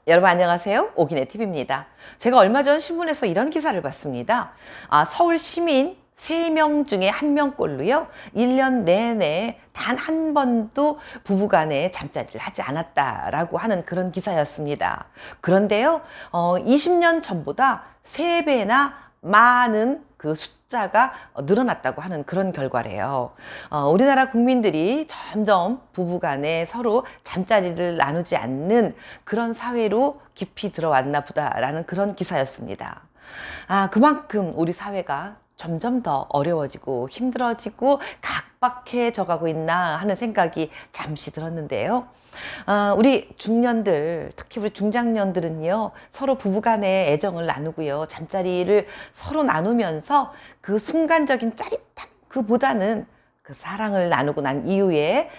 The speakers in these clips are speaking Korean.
여러분 안녕하세요. 오기네 TV입니다. 제가 얼마 전 신문에서 이런 기사를 봤습니다. 서울 시민 3명 중에 1명꼴로요. 1년 내내 단 한 번도 부부간에 잠자리를 하지 않았다라고 하는 그런 기사였습니다. 그런데요, 20년 전보다 3배나 많은 그 숫자가 늘어났다고 하는 그런 결과래요. 우리나라 국민들이 점점 부부간에 서로 잠자리를 나누지 않는 그런 사회로 깊이 들어왔나 보다라는 그런 기사였습니다. 그만큼 우리 사회가 점점 더 어려워지고 힘들어지고 각박해져 가고 있나 하는 생각이 잠시 들었는데요. 우리 중년들, 특히 우리 중장년들은요, 서로 부부간의 애정을 나누고요, 잠자리를 서로 나누면서 그 순간적인 짜릿함, 그보다는 그 사랑을 나누고 난 이후에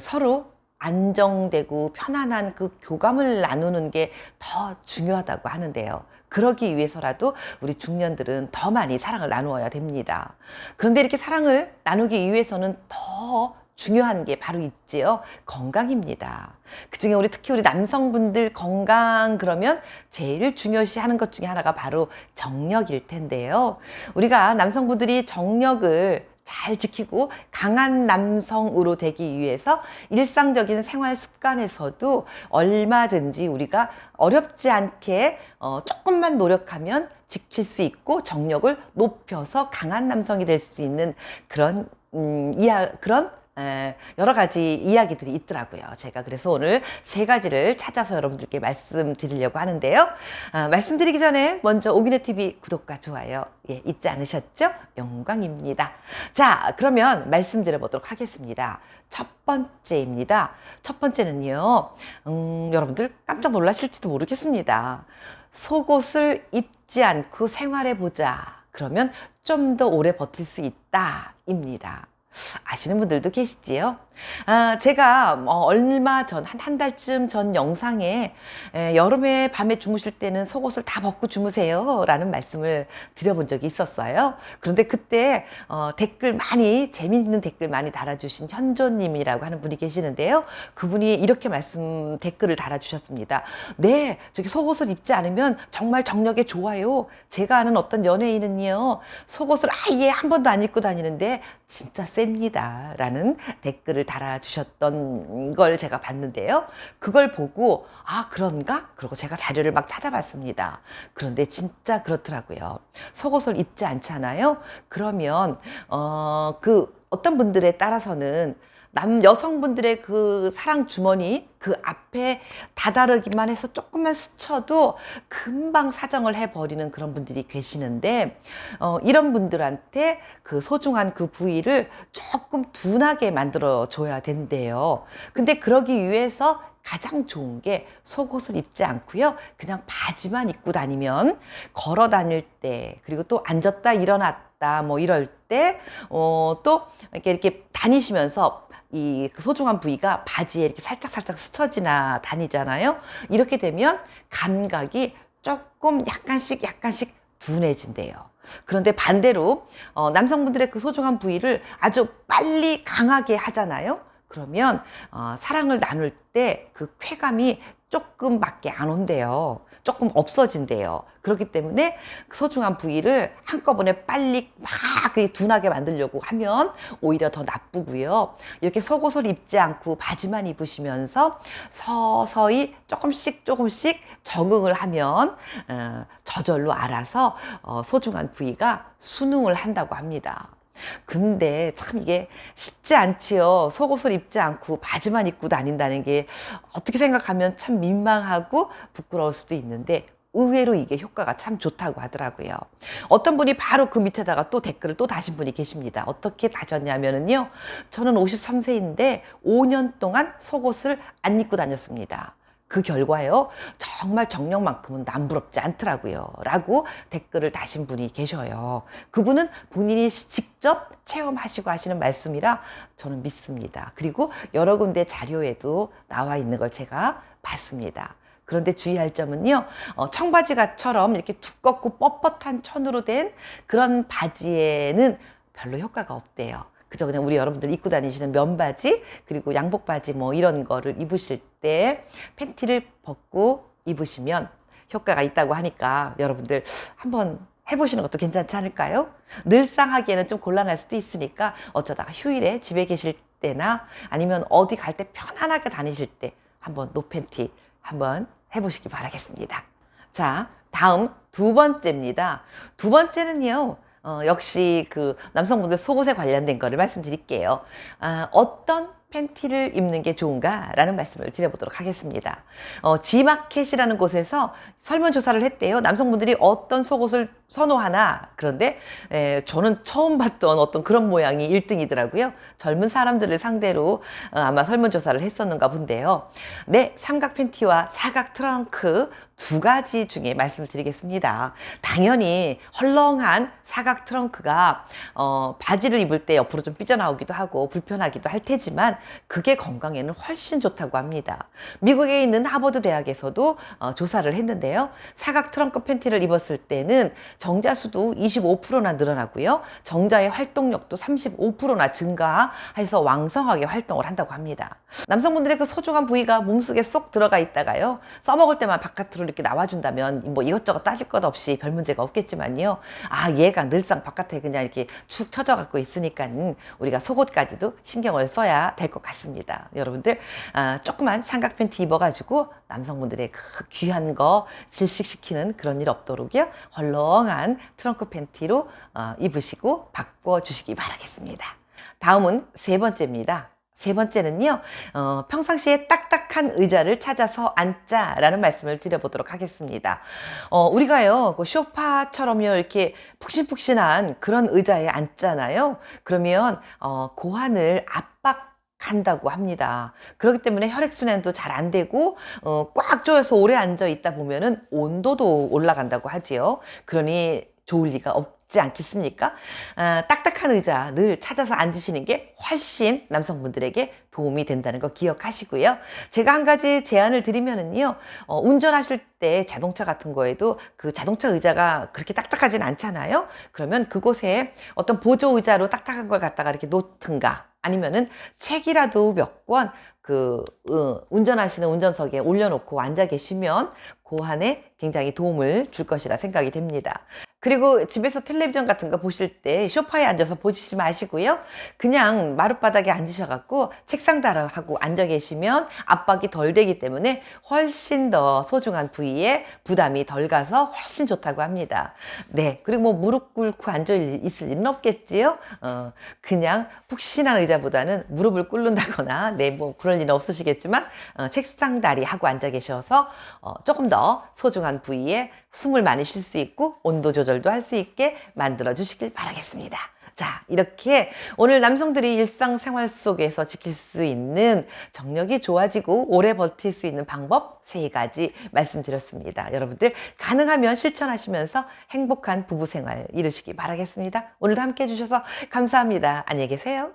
서로 안정되고 편안한 그 교감을 나누는 게 더 중요하다고 하는데요. 그러기 위해서라도 우리 중년들은 더 많이 사랑을 나누어야 됩니다. 그런데 이렇게 사랑을 나누기 위해서는 더 중요한 게 바로 있지요. 건강입니다. 그중에 특히 우리 남성분들 건강 그러면 제일 중요시 하는 것 중에 하나가 바로 정력일 텐데요. 우리가 남성분들이 정력을 잘 지키고 강한 남성으로 되기 위해서 일상적인 생활 습관에서도 얼마든지 우리가 어렵지 않게 조금만 노력하면 지킬 수 있고 정력을 높여서 강한 남성이 될 수 있는 그런 여러 가지 이야기들이 있더라고요. 제가 그래서 오늘 3가지를 찾아서 여러분들께 말씀드리려고 하는데요. 말씀드리기 전에 먼저 오기네 TV 구독과 좋아요 잊지 않으셨죠? 영광입니다. 자, 그러면 말씀드려보도록 하겠습니다. 첫 번째입니다. 첫 번째는요, 여러분들 깜짝 놀라실지도 모르겠습니다. 속옷을 입지 않고 생활해보자. 그러면 좀 더 오래 버틸 수 있다. 입니다. 아시는 분들도 계시지요? 제가 얼마 전, 한 달쯤 전 영상에 여름에 밤에 주무실 때는 속옷을 다 벗고 주무세요 라는 말씀을 드려본 적이 있었어요. 그런데 그때 재미있는 댓글 많이 달아주신 현조님이라고 하는 분이 계시는데요. 그분이 이렇게 댓글을 달아주셨습니다. 네, 저기 속옷을 입지 않으면 정말 정력에 좋아요. 제가 아는 어떤 연예인은요, 속옷을 아예 한 번도 안 입고 다니는데 진짜 셉니다 라는 댓글을 달아주셨던 걸 제가 봤는데요. 그걸 보고 그런가? 그러고 제가 자료를 막 찾아봤습니다. 그런데 진짜 그렇더라고요. 속옷을 입지 않잖아요. 그러면 어떤 분들에 따라서는 여성분들의 그 사랑 주머니 그 앞에 다다르기만 해서 조금만 스쳐도 금방 사정을 해버리는 그런 분들이 계시는데, 이런 분들한테 그 소중한 그 부위를 조금 둔하게 만들어 줘야 된대요. 근데 그러기 위해서 가장 좋은 게 속옷을 입지 않고요, 그냥 바지만 입고 다니면 걸어 다닐 때, 그리고 또 앉았다 일어났다 뭐 이럴 때, 또 이렇게 다니시면서 그 소중한 부위가 바지에 이렇게 살짝 스쳐지나 다니잖아요. 이렇게 되면 감각이 조금 약간씩 둔해진대요. 그런데 반대로 남성분들의 그 소중한 부위를 아주 빨리 강하게 하잖아요. 그러면 사랑을 나눌 때 그 쾌감이 조금밖에 안 온대요. 조금 없어진대요. 그렇기 때문에 그 소중한 부위를 한꺼번에 빨리 막 둔하게 만들려고 하면 오히려 더 나쁘고요. 이렇게 속옷을 입지 않고 바지만 입으시면서 서서히 조금씩 적응을 하면 저절로 알아서 소중한 부위가 순응을 한다고 합니다. 근데 참 이게 쉽지 않지요. 속옷을 입지 않고 바지만 입고 다닌다는 게 어떻게 생각하면 참 민망하고 부끄러울 수도 있는데, 의외로 이게 효과가 참 좋다고 하더라고요. 어떤 분이 바로 그 밑에다가 또 댓글을 또 다신 분이 계십니다. 어떻게 다셨냐면요, 저는 53세인데 5년 동안 속옷을 안 입고 다녔습니다. 그 결과요, 정말 정력만큼은 남부럽지 않더라고요 라고 댓글을 다신 분이 계셔요. 그분은 본인이 직접 체험하시고 하시는 말씀이라 저는 믿습니다. 그리고 여러 군데 자료에도 나와 있는 걸 제가 봤습니다. 그런데 주의할 점은요, 청바지처럼 이렇게 두껍고 뻣뻣한 천으로 된 그런 바지에는 별로 효과가 없대요. 그저 그냥 우리 여러분들 입고 다니시는 면바지, 그리고 양복바지 뭐 이런 거를 입으실 때 팬티를 벗고 입으시면 효과가 있다고 하니까 여러분들 한번 해보시는 것도 괜찮지 않을까요? 늘상 하기에는 좀 곤란할 수도 있으니까 어쩌다가 휴일에 집에 계실 때나 아니면 어디 갈 때 편안하게 다니실 때 한번 노팬티 한번 해보시기 바라겠습니다. 자, 다음 두 번째입니다. 두 번째는요, 역시 그 남성분들 속옷에 관련된 거를 말씀드릴게요. 어떤 팬티를 입는 게 좋은가? 라는 말씀을 드려보도록 하겠습니다. G마켓이라는 곳에서 설문조사를 했대요. 남성분들이 어떤 속옷을 선호하나? 그런데 저는 처음 봤던 어떤 그런 모양이 1등이더라고요. 젊은 사람들을 상대로 아마 설문조사를 했었는가 본데요. 네, 삼각 팬티와 사각 트렁크 두 가지 중에 말씀을 드리겠습니다. 당연히 헐렁한 사각 트렁크가 바지를 입을 때 옆으로 좀 삐져나오기도 하고 불편하기도 할 테지만 그게 건강에는 훨씬 좋다고 합니다. 미국에 있는 하버드 대학에서도 조사를 했는데요. 사각 트렁크 팬티를 입었을 때는 정자수도 25%나 늘어나고요. 정자의 활동력도 35%나 증가해서 왕성하게 활동을 한다고 합니다. 남성분들의 그 소중한 부위가 몸속에 쏙 들어가 있다가요. 써먹을 때만 바깥으로 이렇게 나와준다면 뭐 이것저것 따질 것 없이 별 문제가 없겠지만요. 얘가 늘상 바깥에 그냥 이렇게 축 처져 갖고 있으니까 우리가 속옷까지도 신경을 써야 될 것 같습니다. 여러분들 조그만 삼각 팬티 입어가지고 남성분들의 그 귀한 거 질식시키는 그런 일 없도록요. 헐렁한 트렁크 팬티로 입으시고 바꿔주시기 바라겠습니다. 다음은 세 번째입니다. 세 번째는요, 평상시에 딱딱한 의자를 찾아서 앉자라는 말씀을 드려보도록 하겠습니다. 우리가요, 그 소파처럼요, 이렇게 푹신푹신한 그런 의자에 앉잖아요. 그러면, 고환을 압박한다고 합니다. 그렇기 때문에 혈액순환도 잘 안 되고, 꽉 조여서 오래 앉아 있다 보면은 온도도 올라간다고 하지요. 그러니 좋을 리가 없지 않겠습니까? 딱딱한 의자 늘 찾아서 앉으시는 게 훨씬 남성분들에게 도움이 된다는 거 기억하시고요. 제가 한 가지 제안을 드리면은요, 운전하실 때 자동차 같은 거에도 그 자동차 의자가 그렇게 딱딱하진 않잖아요. 그러면 그곳에 어떤 보조 의자로 딱딱한 걸 갖다가 이렇게 놓든가 아니면은 책이라도 몇 권 운전하시는 운전석에 올려놓고 앉아 계시면 고환에 굉장히 도움을 줄 것이라 생각이 됩니다. 그리고 집에서 텔레비전 같은 거 보실 때 소파에 앉아서 보시지 마시고요. 그냥 마룻바닥에 앉으셔갖고 책상 달아하고 앉아 계시면 압박이 덜 되기 때문에 훨씬 더 소중한 부위에 부담이 덜 가서 훨씬 좋다고 합니다. 네. 그리고 뭐 무릎 꿇고 앉아 있을 일은 없겠지요. 그냥 푹신한 의자보다는 무릎을 꿇는다거나 네, 뭐 그럴 일은 없으시겠지만 책상 다리 하고 앉아 계셔서 조금 더 소중한 부위에 숨을 많이 쉴 수 있고 온도 조절도 할 수 있게 만들어 주시길 바라겠습니다. 자, 이렇게 오늘 남성들이 일상생활 속에서 지킬 수 있는 정력이 좋아지고 오래 버틸 수 있는 방법 세 가지 말씀드렸습니다. 여러분들 가능하면 실천하시면서 행복한 부부생활 이루시기 바라겠습니다. 오늘도 함께 해주셔서 감사합니다. 안녕히 계세요.